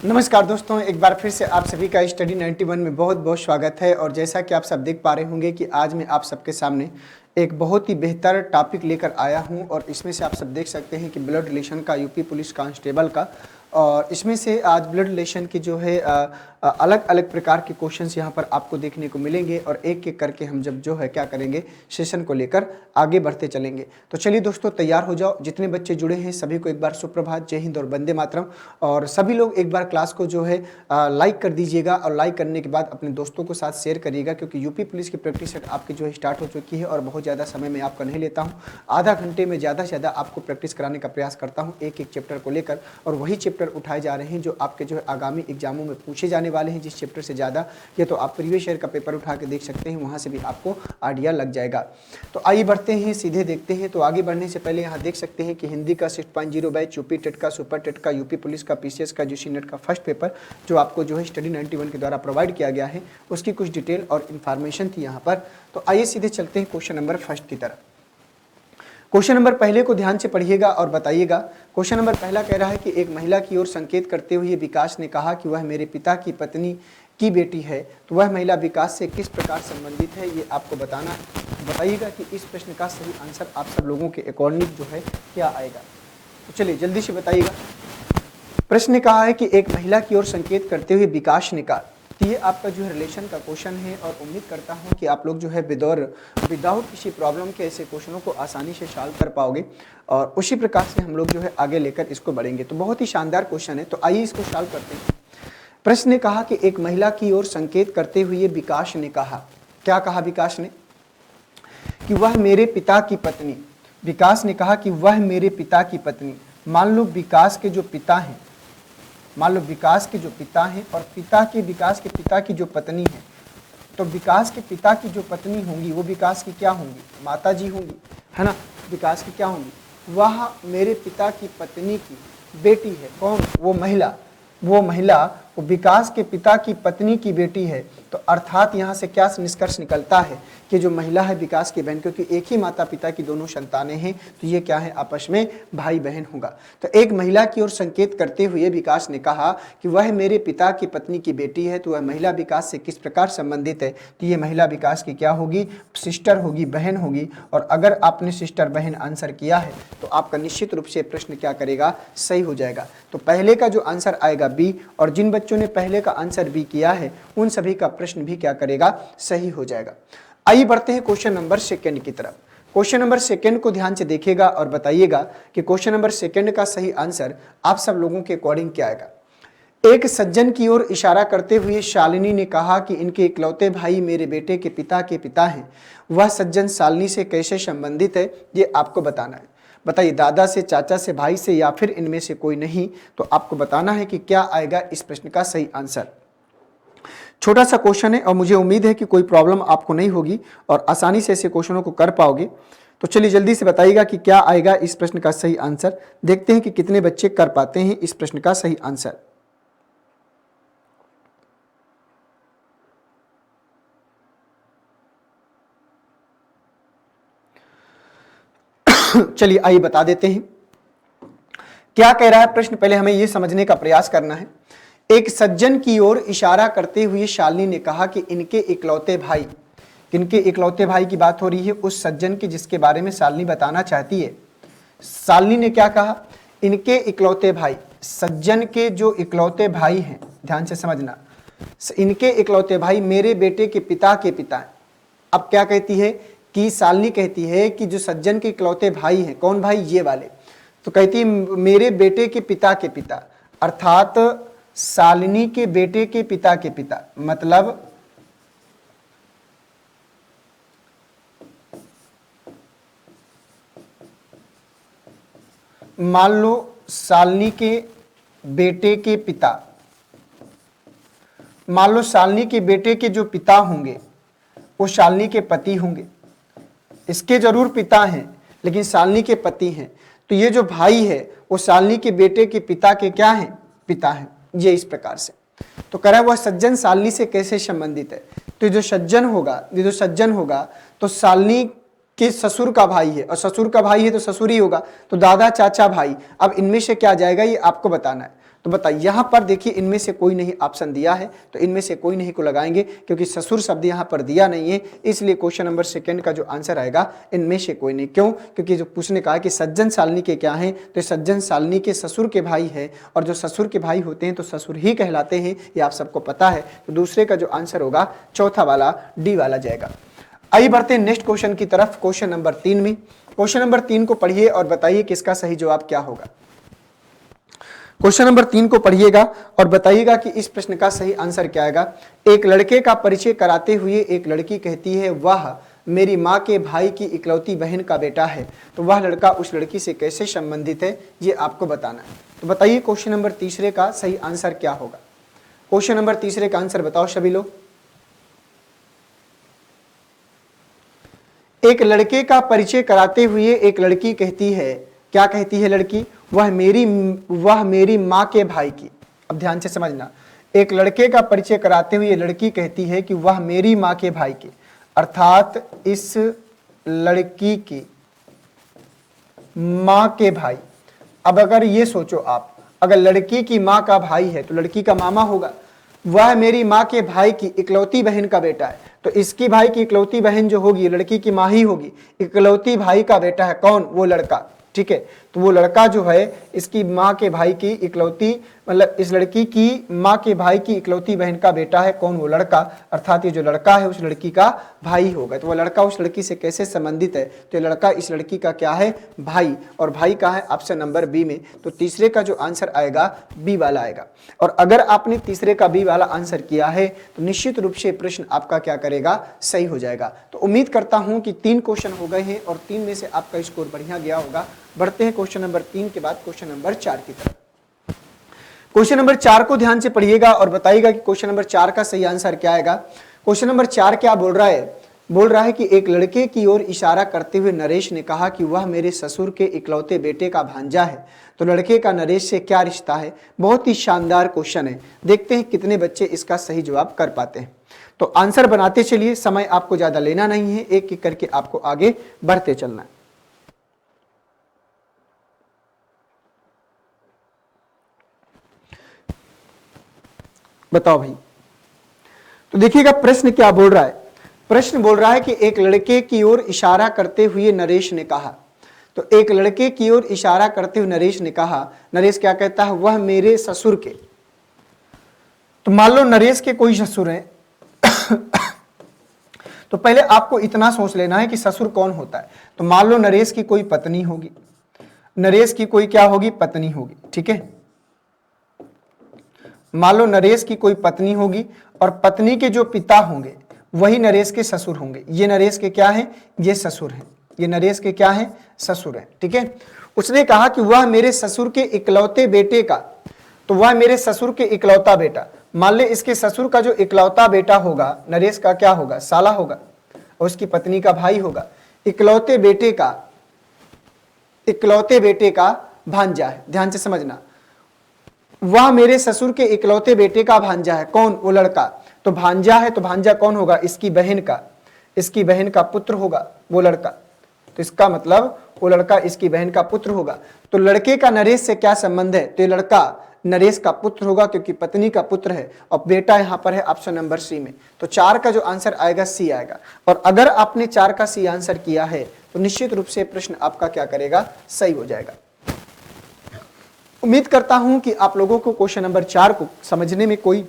नमस्कार दोस्तों, एक बार फिर से आप सभी का स्टडी 91 में बहुत बहुत स्वागत है। और जैसा कि आप सब देख पा रहे होंगे कि आज मैं आप सबके सामने एक बहुत ही बेहतर टॉपिक लेकर आया हूं। और इसमें से आप सब देख सकते हैं कि ब्लड रिलेशन का यूपी पुलिस कांस्टेबल का, और इसमें से आज ब्लड रिलेशन की जो है अलग अलग प्रकार के क्वेश्चंस यहां पर आपको देखने को मिलेंगे। और एक एक करके हम जब जो है क्या करेंगे, सेशन को लेकर आगे बढ़ते चलेंगे। तो चलिए दोस्तों, तैयार हो जाओ। जितने बच्चे जुड़े हैं सभी को एक बार सुप्रभात, जय हिंद और वंदे मातरम। और सभी लोग एक बार क्लास को जो है लाइक कर दीजिएगा, और लाइक करने के बाद अपने दोस्तों के साथ शेयर करिएगा, क्योंकि यूपी पुलिस की प्रैक्टिस सेट आपकी जो है स्टार्ट हो चुकी है। और बहुत ज़्यादा समय मैं आपका नहीं लेता हूँ, आधा घंटे में ज़्यादा से ज़्यादा आपको प्रैक्टिस कराने का प्रयास करता हूँ एक एक चैप्टर को लेकर। और वही चैप्टर उठाए जा रहे हैं जो आपके जो है आगामी एग्जामों में पूछे जाने वाले हैं। जिस चैप्टर से ज़्यादा या तो आप प्रीवियस ईयर का पेपर उठा के देख सकते हैं, वहाँ से भी आपको आइडिया लग जाएगा। तो आइए बढ़ते हैं, सीधे देखते हैं। तो आगे बढ़ने से पहले यहाँ देख सकते हैं कि हिंदी का 6.0 बैच, यूपी टेट का, सुपर टेट का, यूपी पुलिस का, पीसीएस का, यूसी नेट का फर्स्ट पेपर जो आपको जो है स्टडी 91 के द्वारा प्रोवाइड किया गया है, उसकी कुछ डिटेल और इन्फॉर्मेशन थी यहाँ पर। तो आइए सीधे चलते हैं क्वेश्चन नंबर फर्स्ट की तरफ। क्वेश्चन नंबर पहले को ध्यान से पढ़िएगा और बताइएगा। क्वेश्चन नंबर पहला कह रहा है कि एक महिला की ओर संकेत करते हुए विकास ने कहा कि वह मेरे पिता की पत्नी की बेटी है। तो वह महिला विकास से किस प्रकार संबंधित है, ये आपको बताना है। बताइएगा कि इस प्रश्न का सही आंसर आप सब लोगों के अकॉर्डिंग जो है क्या आएगा। तो चलिए जल्दी से बताइएगा। प्रश्न ने कहा है कि एक महिला की ओर संकेत करते हुए विकास ने कहा। तो ये आपका जो है रिलेशन का क्वेश्चन है, और उम्मीद करता हूँ कि आप लोग जो है विदाउट किसी प्रॉब्लम के ऐसे क्वेश्चनों को आसानी से सॉल्व कर पाओगे। और उसी प्रकार से हम लोग जो है आगे लेकर इसको बढ़ेंगे। तो बहुत ही शानदार क्वेश्चन है, तो आइए इसको सॉल्व करते हैं। प्रश्न ने कहा कि एक महिला की ओर संकेत करते हुए विकास ने कहा। क्या कहा विकास ने? कि वह मेरे पिता की पत्नी। विकास ने कहा कि वह मेरे पिता की पत्नी। मान लो विकास के जो पिता हैं, मान लो विकास के जो पिता हैं और पिता के विकास के पिता की जो पत्नी है, तो विकास के पिता की जो पत्नी होंगी वो विकास की क्या होंगी? माता जी होंगी, है ना। विकास की क्या होंगी? वह मेरे पिता की पत्नी की बेटी है। कौन? वो महिला। वो विकास के पिता की पत्नी की बेटी है। तो अर्थात यहाँ से क्या निष्कर्ष निकलता है कि जो महिला है विकास की बहन, क्योंकि एक ही माता पिता की दोनों संतानें हैं, तो ये क्या है? आपस में भाई बहन होगा। तो एक महिला की ओर संकेत करते हुए विकास ने कहा कि वह मेरे पिता की पत्नी की बेटी है। तो वह महिला विकास से किस प्रकार संबंधित है? तो ये महिला विकास की क्या होगी? सिस्टर होगी, बहन होगी। और अगर आपने सिस्टर बहन आंसर किया है तो आपका निश्चित रूप से प्रश्न क्या करेगा? सही हो जाएगा। तो पहले का जो आंसर आएगा बी, और जिन बच्चों ने पहले का आंसर बी किया है उन सभी का प्रश्न भी क्या करेगा? सही हो जाएगा। आइए बढ़ते हैं क्वेश्चन नंबर सेकंड की तरफ। क्वेश्चन नंबर सेकंड को ध्यान से देखिएगा और बताइएगा कि क्वेश्चन नंबर सेकंड का सही आंसर आप सब लोगों के अकॉर्डिंग क्या आएगा। एक सज्जन की ओर इशारा करते हुए शालिनी ने कहा कि इनके इकलौते भाई मेरे बेटे के पिता हैं। वह सज्जन शालिनी से कैसे संबंधित है, ये आपको बताना है। बताइए, दादा से, चाचा से, भाई से, या फिर इनमें से कोई नहीं। तो आपको बताना है कि क्या आएगा इस प्रश्न का सही आंसर। छोटा सा क्वेश्चन है और मुझे उम्मीद है कि कोई प्रॉब्लम आपको नहीं होगी और आसानी से ऐसे क्वेश्चनों को कर पाओगे। तो चलिए जल्दी से बताइएगा कि क्या आएगा इस प्रश्न का सही आंसर। देखते हैं कि कितने बच्चे कर पाते हैं इस प्रश्न का सही आंसर। चलिए आइए बता देते हैं क्या कह रहा है प्रश्न। पहले हमें यह समझने का प्रयास करना है। एक सज्जन की ओर इशारा करते हुए शालिनी ने कहा कि इनके इकलौते भाई, किनके इकलौते भाई की बात हो रही है? उस सज्जन की जिसके बारे में शालिनी बताना चाहती है। शालिनी ने क्या कहा? इनके इकलौते भाई, सज्जन के जो इकलौते भाई हैं, ध्यान से समझना, इनके इकलौते भाई मेरे बेटे के पिता हैं। अब क्या कहती है कि शालिनी कहती है कि जो सज्जन के इकलौते भाई हैं, कौन भाई? ये वाले। तो कहती है मेरे बेटे के पिता, अर्थात शालिनी के बेटे के पिता, मतलब मान लो शालिनी के बेटे के पिता, मान लो शालिनी के बेटे के जो पिता होंगे वो शालिनी के पति होंगे। इसके जरूर पिता हैं लेकिन शालिनी के पति हैं। तो ये जो भाई है वो शालिनी के बेटे के पिता के क्या हैं? पिता हैं। ये इस प्रकार से। तो कह रहा है वह सज्जन शालिनी से कैसे संबंधित है? तो ये जो सज्जन होगा तो शालिनी के ससुर का भाई है, और ससुर का भाई है तो ससुर ही होगा, तो दादा, चाचा, भाई। अब इनमें से क्या जाएगा ये आपको बताना है। तो बताइए, यहाँ पर देखिए इनमें से कोई नहीं ऑप्शन दिया है, तो इनमें से कोई नहीं को लगाएंगे क्योंकि ससुर शब्द यहाँ पर दिया नहीं है, इसलिए क्वेश्चन नंबर सेकंड का जो आंसर आएगा इनमें से कोई नहीं। क्यों? क्योंकि जो पूछने कहा कि सज्जन सालनी के क्या हैं, तो सज्जन सालनी के ससुर के भाई है, और जो ससुर के भाई होते हैं तो ससुर ही कहलाते हैं, ये आप सबको पता है। तो दूसरे का जो आंसर होगा चौथा वाला डी वाला जाएगा। आइए बढ़ते हैं नेक्स्ट क्वेश्चन की तरफ, क्वेश्चन नंबर 3 में। क्वेश्चन नंबर 3 को पढ़िए और बताइए कि इसका सही जवाब क्या होगा। क्वेश्चन नंबर 3 को पढ़िएगा और बताइएगा कि इस प्रश्न का सही आंसर क्या आएगा। एक लड़के का परिचय कराते हुए एक लड़की कहती है, वह मेरी माँ के भाई की इकलौती बहन का बेटा है। तो वह लड़का उस लड़की से कैसे संबंधित है, ये आपको बताना है। तो बताइए क्वेश्चन नंबर तीसरे का सही आंसर क्या होगा। क्वेश्चन नंबर तीसरे का आंसर बताओ सभी लोग। एक लड़के का परिचय कराते हुए एक लड़की कहती है, क्या कहती है लड़की? वह मेरी माँ के भाई की। अब ध्यान से समझना, एक लड़के का परिचय कराते हुए लड़की कहती है कि वह मेरी माँ के भाई की, अर्थात इस लड़की की माँ के भाई। अब अगर ये सोचो आप, अगर लड़की की माँ का भाई है तो लड़की का मामा होगा। वह मेरी माँ के भाई की इकलौती बहन का बेटा है, तो इसकी भाई की इकलौती बहन जो होगी लड़की की माँ ही होगी। इकलौती भाई का बेटा है कौन? वो लड़का। ठीक है, तो वो लड़का जो है इसकी माँ के भाई की इकलौती, मतलब इस लड़की की माँ के भाई की इकलौती बहन का बेटा है कौन? वो लड़का, अर्थात ये जो लड़का है उस लड़की का भाई होगा। तो वो लड़का उस लड़की से कैसे संबंधित है? तो ये लड़का इस लड़की का क्या है? भाई। और भाई का है ऑप्शन नंबर बी में। तो तीसरे का जो आंसर आएगा बी वाला आएगा। और अगर आपने तीसरे का बी वाला आंसर किया है तो निश्चित रूप से प्रश्न आपका क्या करेगा? सही हो जाएगा। तो उम्मीद करता हूं कि 3 क्वेश्चन हो गए हैं और 3 में से आपका स्कोर बढ़िया गया होगा। बढ़ते हैं क्वेश्चन नंबर 3 के बाद क्वेश्चन नंबर 4 की तरफ। क्वेश्चन नंबर 4 को ध्यान से पढ़िएगा और बताइएगा कि क्वेश्चन नंबर 4 का सही आंसर क्या आएगा। क्वेश्चन नंबर 4 क्या बोल रहा है? बोल रहा है कि एक लड़के की ओर इशारा करते हुए नरेश ने कहा कि वह मेरे ससुर के इकलौते बेटे का भांजा है। तो लड़के का नरेश से क्या रिश्ता है? बहुत ही शानदार क्वेश्चन है। देखते हैं कितने बच्चे इसका सही जवाब कर पाते हैं। तो आंसर बनाते चलिए, समय आपको ज्यादा लेना नहीं है, एक एक करके आपको आगे बढ़ते चलना है। बताओ भाई। तो देखिएगा प्रश्न क्या बोल रहा है। प्रश्न बोल रहा है कि एक लड़के की ओर इशारा करते हुए नरेश ने कहा। तो एक लड़के की ओर इशारा करते हुए नरेश ने कहा, नरेश क्या कहता है? वह मेरे ससुर के। तो मान लो नरेश के कोई ससुर हैं तो पहले आपको इतना सोच लेना है कि ससुर कौन होता है। तो मान लो नरेश की कोई पत्नी होगी, नरेश की कोई क्या होगी? पत्नी होगी। ठीक है, मान लो नरेश की कोई पत्नी होगी और पत्नी के जो पिता होंगे वही नरेश के ससुर होंगे। ये नरेश के क्या है? ये ससुर हैं। ये नरेश के क्या है? ससुर हैं। ठीक है, उसने कहा कि वह मेरे ससुर के इकलौते बेटे का। तो वह मेरे ससुर के इकलौता बेटा, मान ले इसके ससुर का जो इकलौता बेटा होगा नरेश का क्या होगा? साला होगा और उसकी पत्नी का भाई होगा। इकलौते बेटे का भांजा है। ध्यान से समझना, वह मेरे ससुर के इकलौते बेटे का भांजा है कौन? वो लड़का। तो भांजा है तो भांजा कौन होगा? इसकी बहन का पुत्र होगा वो लड़का। तो इसका मतलब वो लड़का इसकी बहन का पुत्र होगा। तो लड़के का नरेश से क्या संबंध है? तो ये लड़का नरेश का पुत्र होगा क्योंकि पत्नी का पुत्र है और बेटा यहां पर है ऑप्शन नंबर सी में। तो 4 का जो आंसर आएगा सी आएगा। और अगर आपने 4 का सी आंसर किया है तो निश्चित रूप से प्रश्न आपका क्या करेगा? सही हो जाएगा। उम्मीद करता हूं कि आप लोगों को क्वेश्चन नंबर 4 को समझने में कोई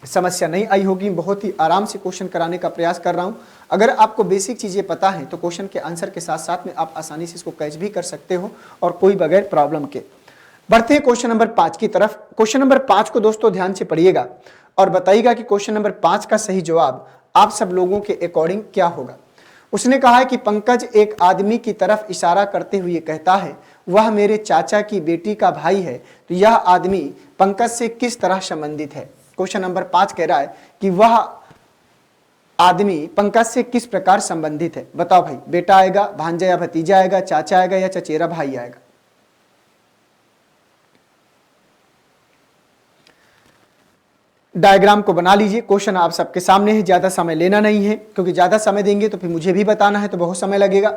समस्या नहीं आई होगी। बहुत ही आराम से क्वेश्चन कराने का प्रयास कर रहा हूं। अगर आपको बेसिक चीजें पता हैं तो क्वेश्चन के आंसर के साथ साथ में आप आसानी से इसको कैच भी कर सकते हो और कोई बगैर प्रॉब्लम के। बढ़ते हैं क्वेश्चन नंबर 5 की तरफ। क्वेश्चन नंबर 5 को दोस्तों ध्यान से पढ़िएगा और बताइएगा कि क्वेश्चन नंबर 5 का सही जवाब आप सब लोगों के अकॉर्डिंग क्या होगा। उसने कहा है कि पंकज एक आदमी की तरफ इशारा करते हुए कहता है, वह मेरे चाचा की बेटी का भाई है। तो यह आदमी पंकज से किस तरह संबंधित है? क्वेश्चन नंबर 5 कह रहा है कि वह आदमी पंकज से किस प्रकार संबंधित है। बताओ भाई, बेटा आएगा, भांजा या भतीजा आएगा, चाचा आएगा या चचेरा भाई आएगा? डायग्राम को बना लीजिए। क्वेश्चन आप सबके सामने है, ज्यादा समय लेना नहीं है क्योंकि ज्यादा समय देंगे तो फिर मुझे भी बताना है तो बहुत समय लगेगा।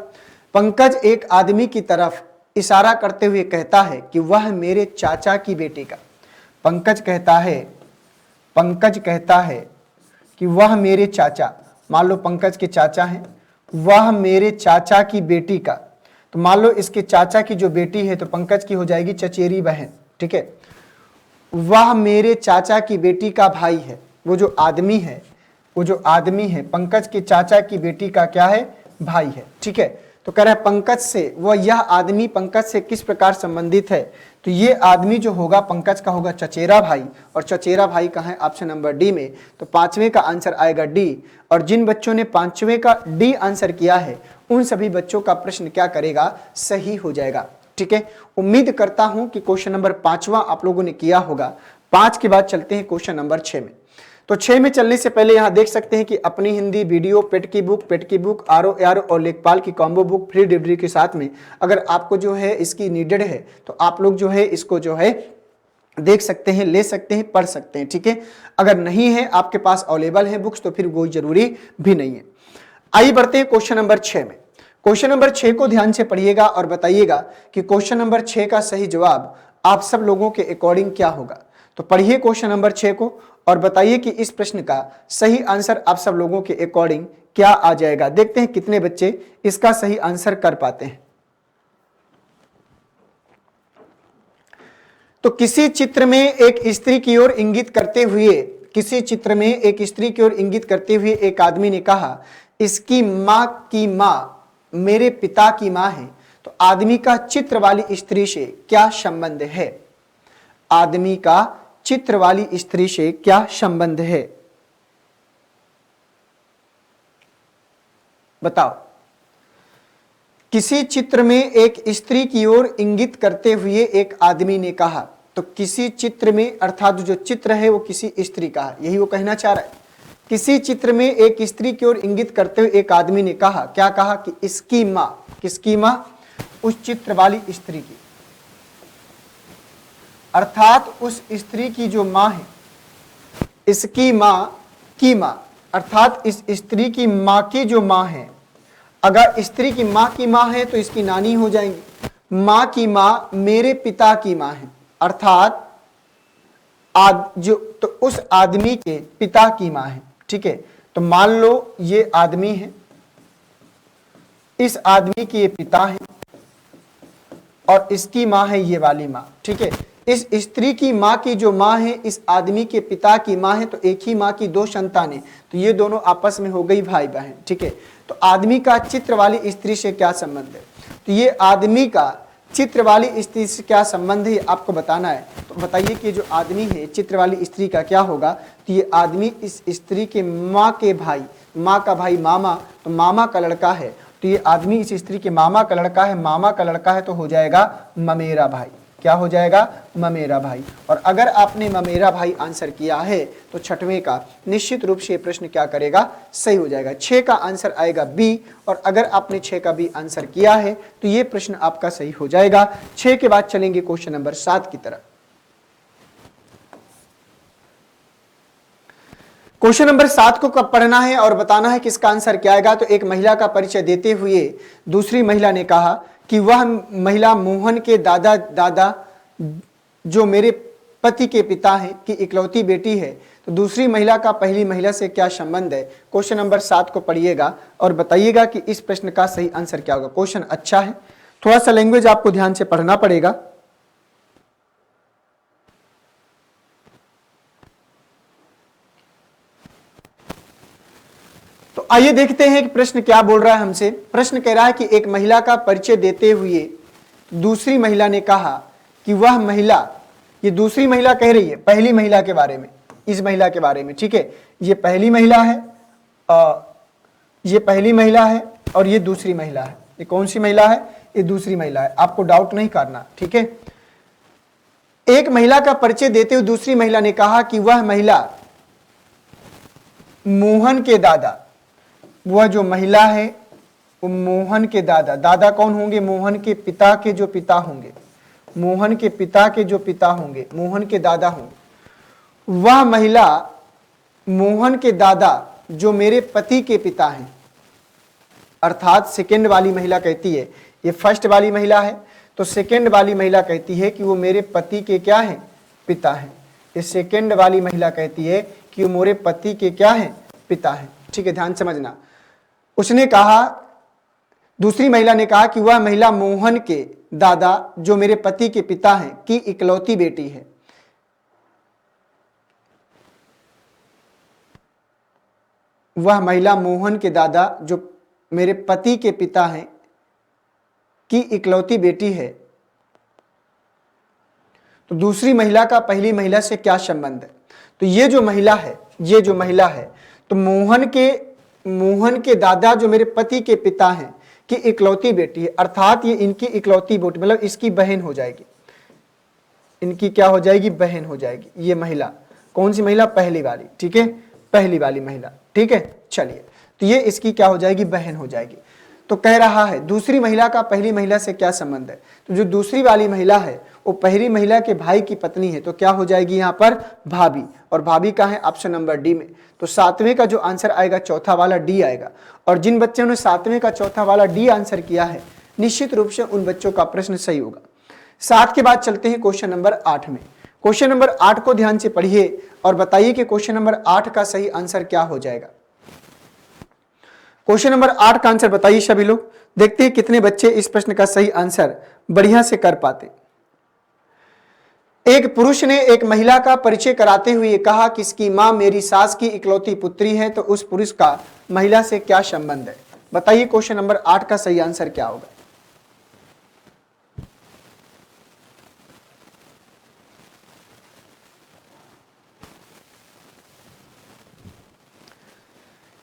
पंकज एक आदमी की तरफ इशारा करते हुए कहता है कि वह मेरे चाचा की बेटी का। पंकज कहता है कि वह मेरे चाचा, मान लो पंकज के चाचा हैं, वह मेरे चाचा की बेटी का, तो मान लो इसके चाचा की जो बेटी है तो पंकज की हो जाएगी चचेरी बहन, ठीक है। वह मेरे चाचा की बेटी का भाई है, वो जो आदमी है पंकज के चाचा की बेटी का क्या है, भाई है, ठीक है। तो कह रहा है पंकज से, वह यह आदमी पंकज से किस प्रकार संबंधित है, तो ये आदमी जो होगा पंकज का होगा चचेरा भाई, और चचेरा भाई का है ऑप्शन नंबर डी में, तो पांचवें का आंसर आएगा डी। और जिन बच्चों ने पांचवें का डी आंसर किया है उन सभी बच्चों का प्रश्न क्या करेगा, सही हो जाएगा, ठीक है। उम्मीद करता हूं कि क्वेश्चन नंबर 5वां आप लोगों ने किया होगा। 5 के बाद चलते हैं क्वेश्चन नंबर 6 में। तो 6 में चलने से पहले यहां देख सकते हैं कि अपनी हिंदी वीडियो, पेट की बुक ROR और लेखपाल की कॉम्बो बुक फ्री डिलीवरी के साथ में अगर आपको जो है इसकी नीडेड है तो आप लोग जो है इसको जो है देख सकते हैं, ले सकते हैं, पढ़ सकते हैं, ठीक है। अगर नहीं है आपके पास अवेलेबल है बुक्स तो फिर कोई जरूरी भी नहीं है। आइए बढ़ते हैं क्वेश्चन नंबर 6 में। क्वेश्चन नंबर 6 को ध्यान से पढ़िएगा और बताइएगा कि क्वेश्चन नंबर 6 का सही जवाब आप सब लोगों के अकॉर्डिंग क्या होगा। तो पढ़िए क्वेश्चन नंबर 6 को और बताइए कि इस प्रश्न का सही आंसर आप सब लोगों के अकॉर्डिंग क्या आ जाएगा। देखते हैं कितने बच्चे इसका सही आंसर कर पाते हैं। तो किसी चित्र में एक स्त्री की ओर इंगित करते हुए एक आदमी ने कहा, इसकी मां की मां मेरे पिता की मां है। तो आदमी का चित्र वाली स्त्री से क्या संबंध है, आदमी का चित्र वाली स्त्री से क्या संबंध है, बताओ। किसी चित्र में एक स्त्री की ओर इंगित करते हुए एक आदमी ने कहा, तो किसी चित्र में अर्थात जो चित्र है वो किसी स्त्री का है, यही वो कहना चाह रहा है। किसी चित्र में एक स्त्री की ओर इंगित करते हुए एक आदमी ने कहा, क्या कहा कि इसकी मां, किसकी मां, उस चित्र वाली स्त्री की, अर्थात उस स्त्री की जो मां है, इसकी मां की मां, अर्थात इस स्त्री की मां की जो मां है, अगर स्त्री की मां की मां है तो इसकी नानी हो जाएंगी। मां की मां मेरे पिता की मां है, अर्थात तो उस आदमी के पिता की मां है, ठीक है। तो मान लो ये आदमी है, इस आदमी के ये पिता है और इसकी मां है ये वाली मां, ठीक है। इस स्त्री की मां की जो मां है इस आदमी के पिता की मां है, तो एक ही मां की दो संतानें, तो ये दोनों आपस में हो गई भाई बहन, ठीक है। तो आदमी का चित्र वाली स्त्री से क्या संबंध है, तो ये आदमी का चित्र वाली स्त्री से क्या संबंध है आपको बताना है। तो बताइए कि जो आदमी है चित्र वाली स्त्री का क्या होगा, तो ये आदमी इस स्त्री के माँ के भाई, माँ का भाई मामा, तो मामा का लड़का है, तो ये आदमी इस स्त्री के मामा का लड़का है, मामा का लड़का है तो हो जाएगा ममेरा भाई। क्या हो जाएगा, ममेरा भाई। और अगर आपने ममेरा भाई आंसर किया है तो छठवें का निश्चित रूप से प्रश्न क्या करेगा, सही हो जाएगा। 6 का आंसर आएगा बी, और अगर आपने 6 का बी आंसर किया है तो ये प्रश्न आपका सही हो जाएगा। 6 के बाद चलेंगे क्वेश्चन नंबर 7 की तरफ। क्वेश्चन नंबर 7 को कब पढ़ना है और बताना है कि इसका आंसर क्या आएगा। तो एक महिला का परिचय देते हुए दूसरी महिला ने कहा कि वह महिला मोहन के दादा जो मेरे पति के पिता हैं की इकलौती बेटी है। तो दूसरी महिला का पहली महिला से क्या संबंध है। क्वेश्चन नंबर 7 को पढ़िएगा और बताइएगा कि इस प्रश्न का सही आंसर क्या होगा। क्वेश्चन अच्छा है, थोड़ा सा लैंग्वेज आपको ध्यान से पढ़ना पड़ेगा। तो आइए देखते हैं कि प्रश्न क्या बोल रहा है हमसे। प्रश्न कह रहा है कि एक महिला का परिचय देते हुए दूसरी महिला ने कहा कि वह महिला, ये दूसरी महिला कह रही है पहली महिला के बारे में, इस महिला के बारे में, ठीक है। ये पहली महिला है, ये पहली महिला है और ये दूसरी महिला है। ये कौन सी महिला है, ये दूसरी महिला है, आपको डाउट नहीं करना, ठीक है। एक महिला का परिचय देते हुए दूसरी महिला ने कहा कि वह महिला मोहन के दादा, वह जो महिला है वो मोहन के दादा, दादा कौन होंगे, मोहन के पिता के जो पिता होंगे, मोहन के पिता के जो पिता होंगे, मोहन के दादा होंगे। वह महिला मोहन के दादा जो मेरे पति के पिता हैं, अर्थात सेकेंड वाली महिला कहती है, ये फर्स्ट वाली महिला है तो सेकेंड वाली महिला कहती है कि वो मेरे पति के क्या हैं, पिता हैं। ये सेकंड वाली महिला कहती है कि वो मोरे पति के क्या है, पिता है। ठीक है, ध्यान समझना। उसने कहा, दूसरी महिला ने कहा कि वह महिला मोहन के दादा जो मेरे पति के पिता हैं की इकलौती बेटी है। वह महिला मोहन के दादा जो मेरे पति के पिता हैं की इकलौती बेटी है। तो दूसरी महिला का पहली महिला से क्या संबंध है? तो ये जो महिला है तो मोहन के दादा जो मेरे पति के पिता हैं की इकलौती बेटी है, अर्थात ये इनकी इकलौती बेटी, मतलब इसकी बहन हो जाएगी। इनकी क्या हो जाएगी? बहन हो जाएगी। ये महिला कौन सी महिला? पहली वाली। ठीक है, पहली वाली महिला। ठीक है, चलिए, तो ये इसकी क्या हो जाएगी? बहन हो जाएगी। तो कह रहा है दूसरी महिला का पहली महिला से क्या संबंध है? तो जो दूसरी वाली महिला है वो पहली महिला के भाई की पत्नी है, तो क्या हो जाएगी यहाँ पर? भाभी। और भाभी का है ऑप्शन नंबर डी में। तो सातवें का जो आंसर आएगा चौथा वाला डी आएगा। और जिन बच्चों ने सातवें का चौथा वाला डी आंसर किया है निश्चित रूप से उन बच्चों का प्रश्न सही होगा। 7 के बाद चलते हैं क्वेश्चन नंबर 8 में। क्वेश्चन नंबर 8 को ध्यान से पढ़िए और बताइए कि क्वेश्चन नंबर 8 का सही आंसर क्या हो जाएगा। क्वेश्चन नंबर 8 का आंसर बताइए सभी लोग। देखते हैं कितने बच्चे इस प्रश्न का सही आंसर बढ़िया से कर पाते। एक पुरुष ने एक महिला का परिचय कराते हुए कहा कि इसकी मां मेरी सास की इकलौती पुत्री है, तो उस पुरुष का महिला से क्या संबंध है? बताइए क्वेश्चन नंबर 8 का सही आंसर क्या होगा।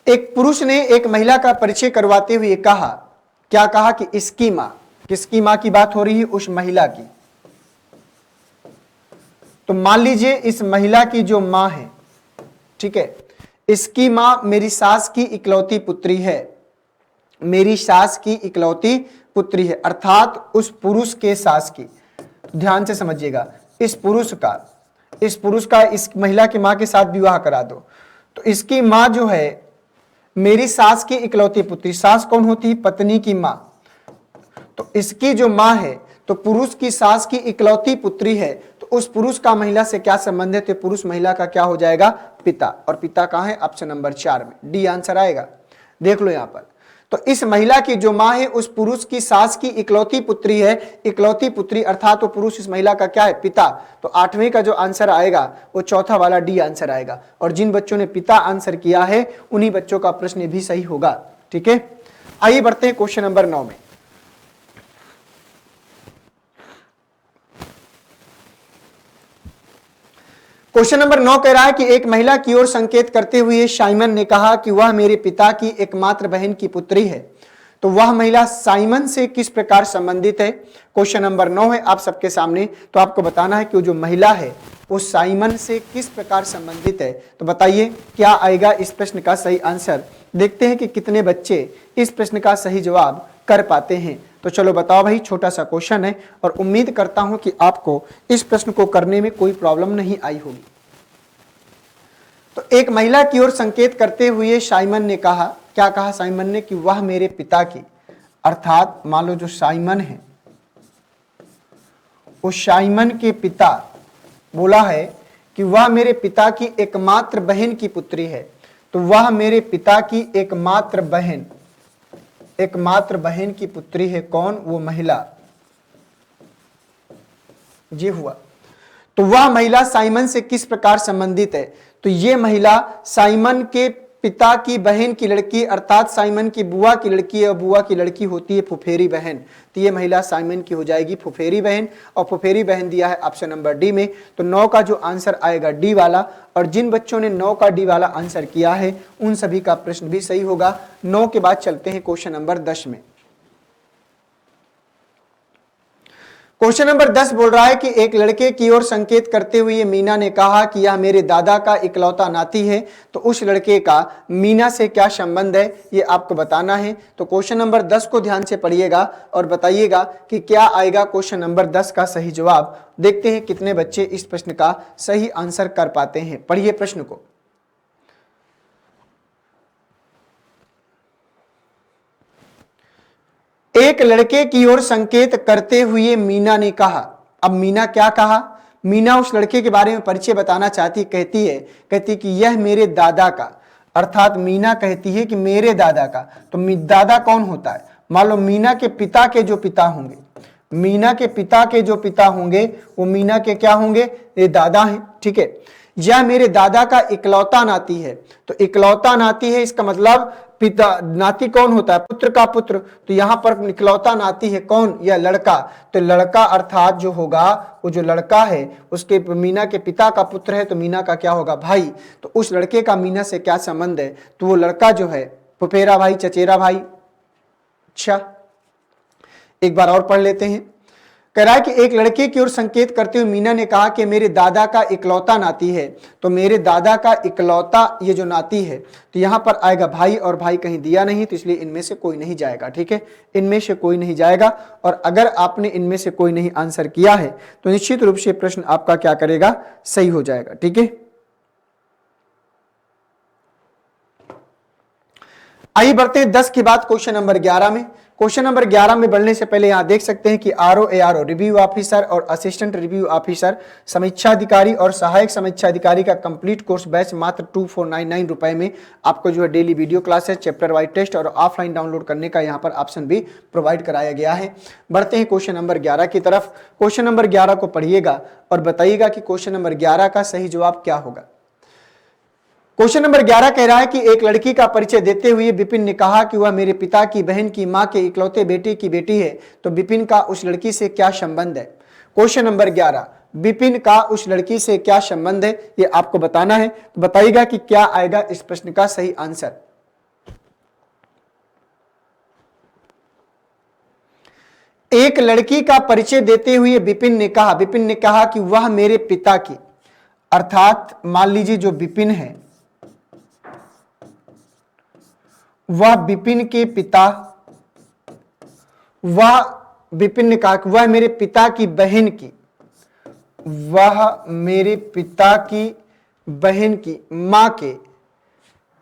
एक पुरुष ने एक महिला का परिचय करवाते हुए कहा, क्या कहा? कि इसकी मां, किसकी मां की बात हो रही है? उस महिला की। तो मान लीजिए इस महिला की जो मां है, ठीक है, इसकी मां मेरी सास की इकलौती पुत्री है, मेरी सास की इकलौती पुत्री है, अर्थात उस पुरुष के सास की। ध्यान से समझिएगा, इस पुरुष का इस महिला की मां के साथ विवाह करा दो, तो इसकी मां जो है मेरी सास की इकलौती पुत्री, सास कौन होती है? पत्नी की मां। तो इसकी जो मां है तो पुरुष की सास की इकलौती पुत्री है, तो उस पुरुष का महिला से क्या संबंध है? तो पुरुष महिला का क्या हो जाएगा? पिता। और पिता कहां है? ऑप्शन नंबर 4 में, डी आंसर आएगा। देख लो यहां पर, तो इस महिला की जो मां है उस पुरुष की सास की इकलौती पुत्री है, इकलौती पुत्री अर्थात वो पुरुष इस महिला का क्या है? पिता। तो 8वें का जो आंसर आएगा वो चौथा वाला डी आंसर आएगा। और जिन बच्चों ने पिता आंसर किया है उन्हीं बच्चों का प्रश्न भी सही होगा। ठीक है, आइए बढ़ते हैं क्वेश्चन नंबर 9 में। क्वेश्चन नंबर 9 कह रहा है कि एक महिला की ओर संकेत करते हुए साइमन ने कहा कि वह मेरे पिता की एकमात्र बहन की पुत्री है, तो वह महिला साइमन से किस प्रकार संबंधित है? क्वेश्चन नंबर 9 है आप सबके सामने। तो आपको बताना है कि वो जो महिला है वो साइमन से किस प्रकार संबंधित है। तो बताइए क्या आएगा इस प्रश्न का सही आंसर। देखते हैं कि कितने बच्चे इस प्रश्न का सही जवाब कर पाते हैं। तो चलो बताओ भाई, छोटा सा क्वेश्चन है और उम्मीद करता हूं कि आपको इस प्रश्न को करने में कोई प्रॉब्लम नहीं आई होगी। तो एक महिला की ओर संकेत करते हुए साइमन ने कहा, क्या कहा साइमन ने? कि वह मेरे पिता की, अर्थात मान लो जो साइमन है उस साइमन के पिता बोला है कि वह मेरे पिता की एकमात्र बहन की पुत्री है, तो वह मेरे पिता की एकमात्र बहन की पुत्री है। कौन? वो महिला। ये हुआ। तो वह महिला साइमन से किस प्रकार संबंधित है? तो ये महिला साइमन के पिता की बहन की लड़की, अर्थात साइमन की बुआ की लड़की है, और बुआ की लड़की होती है फुफेरी बहन। तो ये महिला साइमन की हो जाएगी फुफेरी बहन, और फुफेरी बहन दिया है ऑप्शन नंबर डी में। तो 9 का जो आंसर आएगा डी वाला। और जिन बच्चों ने 9 का डी वाला आंसर किया है उन सभी का प्रश्न भी सही होगा। 9 के बाद चलते हैं क्वेश्चन नंबर 10 में। क्वेश्चन नंबर 10 बोल रहा है कि एक लड़के की ओर संकेत करते हुए मीना ने कहा कि यह मेरे दादा का इकलौता नाती है, तो उस लड़के का मीना से क्या संबंध है ये आपको बताना है। तो क्वेश्चन नंबर 10 को ध्यान से पढ़िएगा और बताइएगा कि क्या आएगा क्वेश्चन नंबर 10 का सही जवाब। देखते हैं कितने बच्चे इस प्रश्न का सही आंसर कर पाते हैं। पढ़िए प्रश्न को। एक लड़के की ओर संकेत करते हुए मीना ने कहा। अब मीना क्या कहा? मीना उस लड़के के बारे में परिचय बताना चाहती, कहती कि यह मेरे दादा का, अर्थात मीना कहती है कि मेरे दादा का। तो दादा कौन होता है? मान लो मीना के पिता के जो पिता होंगे, मीना के पिता के जो पिता होंगे वो मीना के क्या होंगे? ये दादा हैं, ठीक है। यह मेरे दादा का इकलौता नाती है। तो इकलौता नाती है, इसका मतलब पिता, नाती कौन होता है? पुत्र का पुत्र। तो यहां पर इकलौता नाती है कौन? यह लड़का। तो लड़का अर्थात जो होगा वो जो लड़का है उसके मीना के पिता का पुत्र है, तो मीना का क्या होगा? भाई। तो उस लड़के का मीना से क्या संबंध है? तो वो लड़का जो है फुफेरा भाई, चचेरा भाई। अच्छा, एक बार और पढ़ लेते हैं। कह रहा है कि एक लड़के की ओर संकेत करते हुए मीना ने कहा कि मेरे दादा का इकलौता नाती है। तो मेरे दादा का इकलौता ये जो नाती है, तो यहां पर आएगा भाई, और भाई कहीं दिया नहीं, तो इसलिए इनमें से कोई नहीं जाएगा, ठीक है। इनमें से कोई नहीं जाएगा। और अगर आपने इनमें से कोई नहीं आंसर किया है तो निश्चित रूप से प्रश्न आपका क्या करेगा? सही हो जाएगा, ठीक है। आइए बढ़ते हैं 10 के बाद क्वेश्चन नंबर 11 में। क्वेश्चन नंबर 11 में बढ़ने से पहले यहां देख सकते हैं कि आरओ, एआरओ रिव्यू ऑफिसर और असिस्टेंट रिव्यू ऑफिसर, समीक्षा अधिकारी और सहायक समीक्षा अधिकारी का कंप्लीट कोर्स बैच मात्र 2499 रुपए में आपको जो है daily video classes, chapter wise test और ऑफलाइन डाउनलोड करने का यहां पर ऑप्शन भी प्रोवाइड कराया गया है। बढ़ते हैं क्वेश्चन नंबर 11 की तरफ। क्वेश्चन नंबर 11 को पढ़िएगा और बताइएगा कि क्वेश्चन नंबर 11 का सही जवाब क्या होगा। क्वेश्चन नंबर 11 कह रहा है कि एक लड़की का परिचय देते हुए विपिन ने कहा कि वह मेरे पिता की बहन की मां के इकलौते बेटे की बेटी है। तो विपिन का उस लड़की से क्या संबंध है? क्वेश्चन नंबर 11, विपिन का उस लड़की से क्या संबंध है, ये आपको बताना है। तो बताइएगा कि क्या आएगा इस प्रश्न का सही आंसर। एक लड़की का परिचय देते हुए विपिन ने कहा कि वह मेरे पिता की, अर्थात मान लीजिए जो विपिन है वह विपिन के पिता, वह विपिन ने कहा कि वह मेरे पिता की बहन की, वह मेरे पिता की बहन की मां के,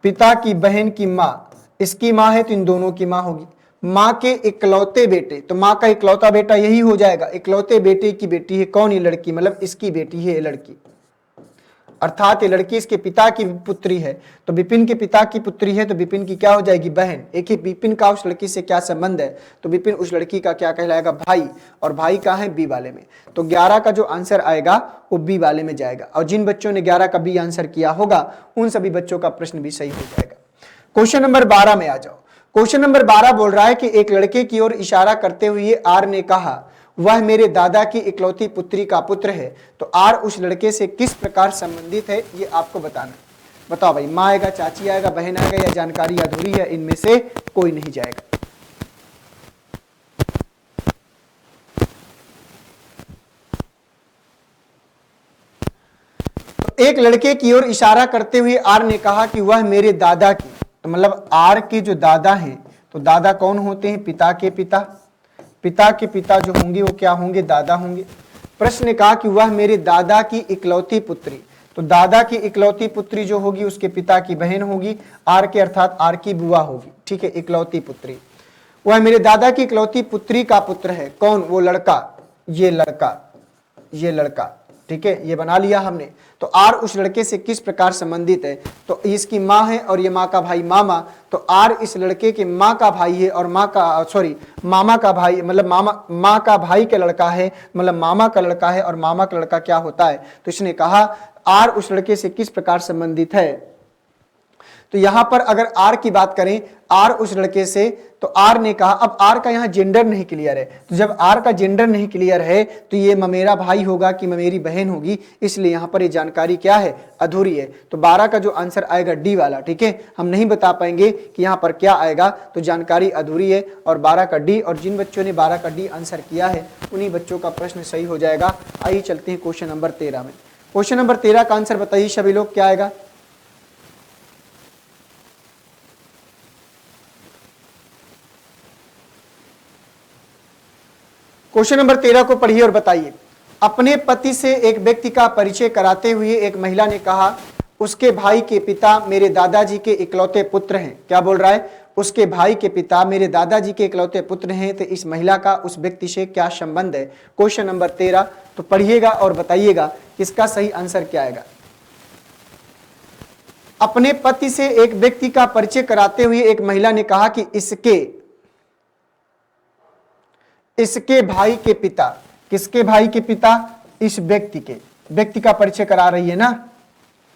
पिता की बहन की मां, इसकी मां है तो इन दोनों की मां होगी, मां के इकलौते बेटे। तो मां का इकलौता बेटा यही हो जाएगा। इकलौते बेटे की बेटी है कौन? ये लड़की, मतलब इसकी बेटी है ये लड़की, अर्थात ये लड़की इसके पिता की पुत्री है। तो विपिन के पिता की पुत्री है तो विपिन की क्या हो जाएगी? बहन। एक ही विपिन का उस लड़की से क्या संबंध है? तो विपिन उस लड़की का क्या कहलाएगा? भाई। और भाई कहाँ है? बी वाले में। तो 11 का जो आंसर आएगा वो बी वाले में जाएगा। और जिन बच्चों ने 11 का बी आंसर किया होगा उन सभी बच्चों का प्रश्न भी सही हो जाएगा। क्वेश्चन नंबर 12 में आ जाओ। क्वेश्चन नंबर 12 बोल रहा है कि एक लड़के की ओर इशारा करते हुए आर ने कहा वह मेरे दादा की इकलौती पुत्री का पुत्र है। तो आर उस लड़के से किस प्रकार संबंधित है ये आपको बताना। बताओ भाई, माँ आएगा, चाची आएगा, बहन आएगा, या जानकारी अधूरी है? इनमें से कोई नहीं जाएगा। तो एक लड़के की ओर इशारा करते हुए आर ने कहा कि वह मेरे दादा की, तो मतलब आर के जो दादा हैं, तो दादा कौन होते हैं? पिता के पिता। पिता के पिता जो होंगे वो क्या होंगे? दादा होंगे। प्रश्न ने कहा कि वह मेरे दादा की इकलौती पुत्री। तो दादा की इकलौती पुत्री जो होगी उसके पिता की बहन होगी, आर के अर्थात आर की बुआ होगी, ठीक है, इकलौती पुत्री। वह मेरे दादा की इकलौती पुत्री का पुत्र है। कौन? वो लड़का, ये लड़का, ये लड़का, ठीक है, ये बना लिया हमने। तो आर उस लड़के से किस प्रकार संबंधित है? तो इसकी माँ है और ये माँ का भाई मामा। तो आर इस लड़के के माँ का भाई है और मामा का भाई, मतलब माँ का भाई का लड़का है, मतलब मामा का लड़का है। और मामा का लड़का क्या होता है? तो इसने कहा आर उस लड़के से किस प्रकार संबंधित है। तो यहां पर अगर आर की बात करें, आर उस लड़के से, तो आर ने कहा, अब आर का यहां जेंडर नहीं क्लियर है। तो जब आर का जेंडर नहीं क्लियर है तो ये मेरा भाई होगा कि मेरी बहन होगी, इसलिए यहां पर ये जानकारी क्या है? अधूरी है। तो 12 का जो आंसर आएगा डी वाला, ठीक है। हम नहीं बता पाएंगे कि यहां पर क्या आएगा, तो जानकारी अधूरी है और 12 का डी। और जिन बच्चों ने 12 का डी आंसर किया है उन्हीं बच्चों का प्रश्न सही हो जाएगा। आइए चलते हैं क्वेश्चन नंबर 13 में। क्वेश्चन नंबर 13 का आंसर बताइए सभी लोग, क्या आएगा? क्वेश्चन नंबर 13 को पढ़िए और बताइए। अपने पति से एक व्यक्ति का परिचय कराते हुए एक महिला ने कहा उसके भाई के पिता मेरे दादाजी के इकलौते पुत्र हैं। क्या बोल रहा है? उसके भाई के पिता मेरे दादाजी के इकलौते पुत्र हैं, तो इस महिला का उस व्यक्ति से क्या संबंध है। क्वेश्चन नंबर 13, तो पढ़िएगा और बताइएगा इसका सही आंसर क्या आएगा। अपने पति से एक व्यक्ति का परिचय कराते हुए एक महिला ने कहा कि इसके भाई के पिता, किसके भाई के पिता, इस व्यक्ति का परिचय करा रही है ना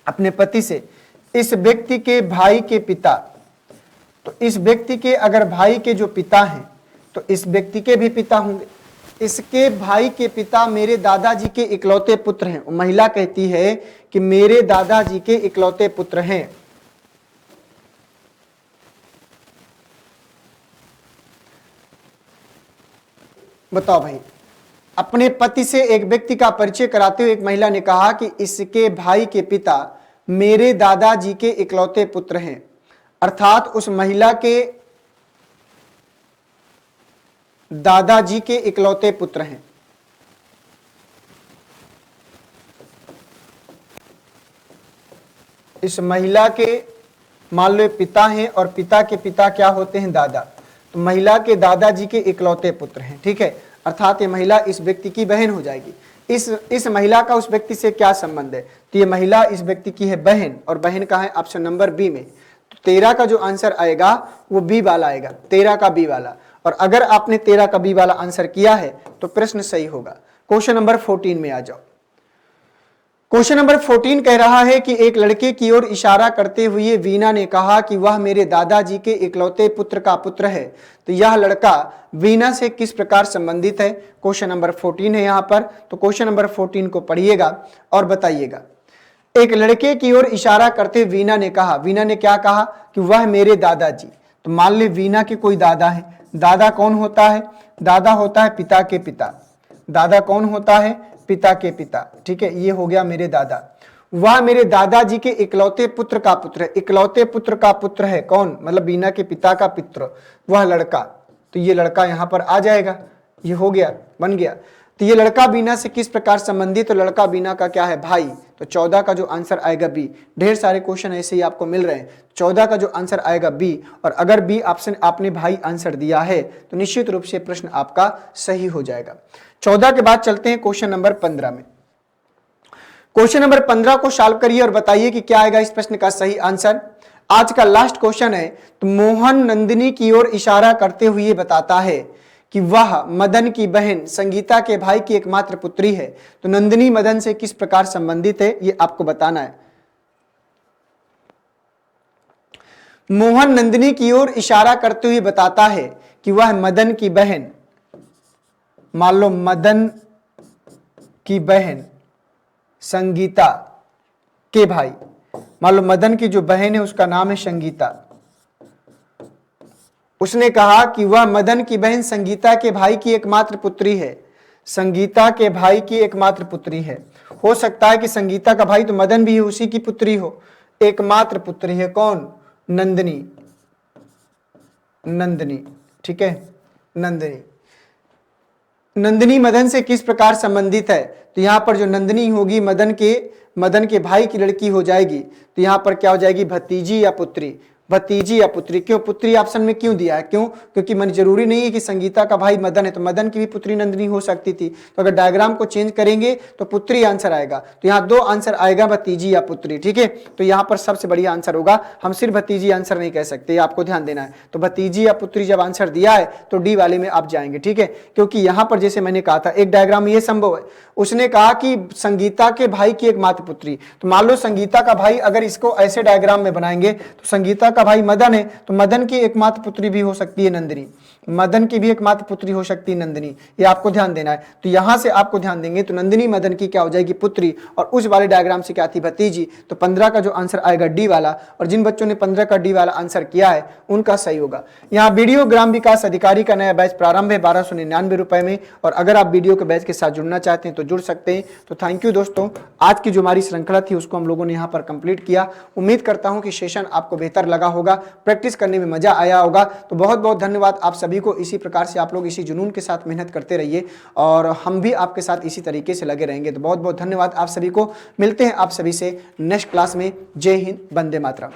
अपने पति से, इस व्यक्ति के भाई के पिता। तो इस व्यक्ति के अगर भाई के जो पिता हैं तो इस व्यक्ति के भी पिता होंगे। इसके भाई के पिता मेरे दादाजी के इकलौते पुत्र हैं। महिला कहती है कि मेरे दादाजी के इकलौते पुत्र हैं। बताओ भाई, अपने पति से एक व्यक्ति का परिचय कराते हुए एक महिला ने कहा कि इसके भाई के पिता मेरे दादाजी के इकलौते पुत्र हैं, अर्थात उस महिला के दादाजी के इकलौते पुत्र हैं। इस महिला के मान लो पिता हैं और पिता के पिता क्या होते हैं, दादा। तो महिला के दादाजी के इकलौते पुत्र हैं, ठीक है, अर्थात ये महिला इस व्यक्ति की बहन हो जाएगी। इस महिला का उस व्यक्ति से क्या संबंध है, तो ये महिला इस व्यक्ति की है बहन, और बहन का है ऑप्शन नंबर बी में। तो 13 का जो आंसर आएगा वो बी वाला आएगा, 13 का बी वाला। और अगर आपने 13 का बी वाला आंसर किया है तो प्रश्न सही होगा। क्वेश्चन नंबर 14 में आ जाओ। क्वेश्चन नंबर 14 कह रहा है कि एक लड़के की ओर इशारा करते हुए वीना ने कहा कि वह मेरे दादाजी के इकलौते पुत्र का पुत्र है। तो यह लड़का वीना से किस प्रकार संबंधित है। क्वेश्चन नंबर 14 है यहाँ पर। तो क्वेश्चन नंबर 14 को पढ़िएगा और बताइएगा। एक लड़के की ओर इशारा करते वीना ने कहा, वीना ने क्या कहा कि वह मेरे दादाजी। तो मान ले वीना के कोई दादा है। दादा कौन होता है, दादा होता है पिता के पिता। दादा कौन होता है, पिता के पिता, ठीक है, ये हो गया मेरे दादा। वह मेरे दादाजी के इकलौते पुत्र का पुत्र है। इकलौते पुत्र का पुत्र है कौन, मतलब वीना के पिता का पुत्र, वह लड़का। तो ये लड़का यहां पर आ जाएगा, ये हो गया, बन गया। तो ये लड़का बीना से किस प्रकार संबंधित, तो लड़का बीना का क्या है, भाई। तो 14 का जो आंसर आएगा बी। ढेर सारे क्वेश्चन ऐसे ही आपको मिल रहे हैं। 14 का जो आंसर आएगा बी, और अगर बी ऑप्शन आपने भाई आंसर दिया है तो निश्चित रूप से प्रश्न आपका सही हो जाएगा। 14 के बाद चलते हैं क्वेश्चन नंबर 15 में। क्वेश्चन नंबर 15 को सॉल्व करिए और बताइए कि क्या आएगा इस प्रश्न का सही आंसर। आज का लास्ट क्वेश्चन है। तो मोहन नंदिनी की ओर इशारा करते हुए बताता है कि वह मदन की बहन संगीता के भाई की एकमात्र पुत्री है। तो नंदिनी मदन से किस प्रकार संबंधित है ये आपको बताना है। मोहन नंदिनी की ओर इशारा करते हुए बताता है कि वह मदन की बहन, मान लो मदन की बहन संगीता के भाई, मान लो मदन की जो बहन है उसका नाम है संगीता। उसने कहा कि वह मदन की बहन संगीता के भाई की एकमात्र पुत्री है। संगीता के भाई की एकमात्र पुत्री है। हो सकता है कि संगीता का भाई तो मदन भी उसी की पुत्री हो। एकमात्र पुत्री है कौन, नंदिनी। नंदिनी, ठीक है, नंदिनी। नंदिनी मदन से किस प्रकार संबंधित है। तो यहां पर जो नंदिनी होगी मदन के भाई की लड़की हो जाएगी। तो यहां पर क्या हो जाएगी, भतीजी या पुत्री। भतीजी या पुत्री। क्यों पुत्री ऑप्शन में क्यों दिया है, क्यों, क्योंकि मन जरूरी नहीं है कि संगीता का भाई मदन है, तो मदन की भी पुत्री नंदिनी हो सकती थी। तो अगर डायग्राम को चेंज करेंगे तो पुत्री आंसर आएगा। तो यहाँ दो आंसर आएगा, भतीजी या पुत्री, ठीक है। तो यहाँ पर सबसे बढ़िया आंसर होगा, हम सिर्फ भतीजी आंसर नहीं कह सकते, आपको ध्यान देना है। तो भतीजी या पुत्री जब आंसर दिया है तो डी वाले में आप जाएंगे, ठीक है। क्योंकि यहाँ पर जैसे मैंने कहा था एक डायग्राम ये संभव है। उसने कहा कि संगीता के भाई की एकमात्र पुत्री। तो मान लो संगीता का भाई अगर इसको ऐसे डायग्राम में बनाएंगे तो संगीता का भाई मदन है, तो मदन की एकमात्र पुत्री भी हो सकती है नंदिनी। मदन की भी एकमात्र पुत्री हो सकती है नंदिनी, ये आपको ध्यान देना है। तो यहां से आपको ध्यान देंगे तो नंदिनी मदन की क्या हो जाएगी, पुत्री, और उस वाले डायग्राम से क्या थी, भतीजी। तो 15 का जो आंसर आएगा डी वाला, और जिन बच्चों ने 15 का डी वाला आंसर किया है उनका सही होगा। यहाँ वीडियो ग्राम विकास अधिकारी का नया बैच प्रारंभ है 1299 रुपए में, और अगर आप वीडियो के बैच के साथ जुड़ना चाहते हैं तो जुड़ सकते हैं। तो थैंक यू दोस्तों, आज की जो हमारी श्रृंखला थी उसको हम लोगों ने यहाँ पर कंप्लीट किया। उम्मीद करता हूँ कि सेशन आपको बेहतर लगा होगा, प्रैक्टिस करने में मजा आया होगा। तो बहुत बहुत धन्यवाद आप सभी को। इसी प्रकार से आप लोग इसी जुनून के साथ मेहनत करते रहिए और हम भी आपके साथ इसी तरीके से लगे रहेंगे। तो बहुत बहुत धन्यवाद आप सभी को। मिलते हैं आप सभी से नेक्स्ट क्लास में। जय हिंद, वंदे मातरम।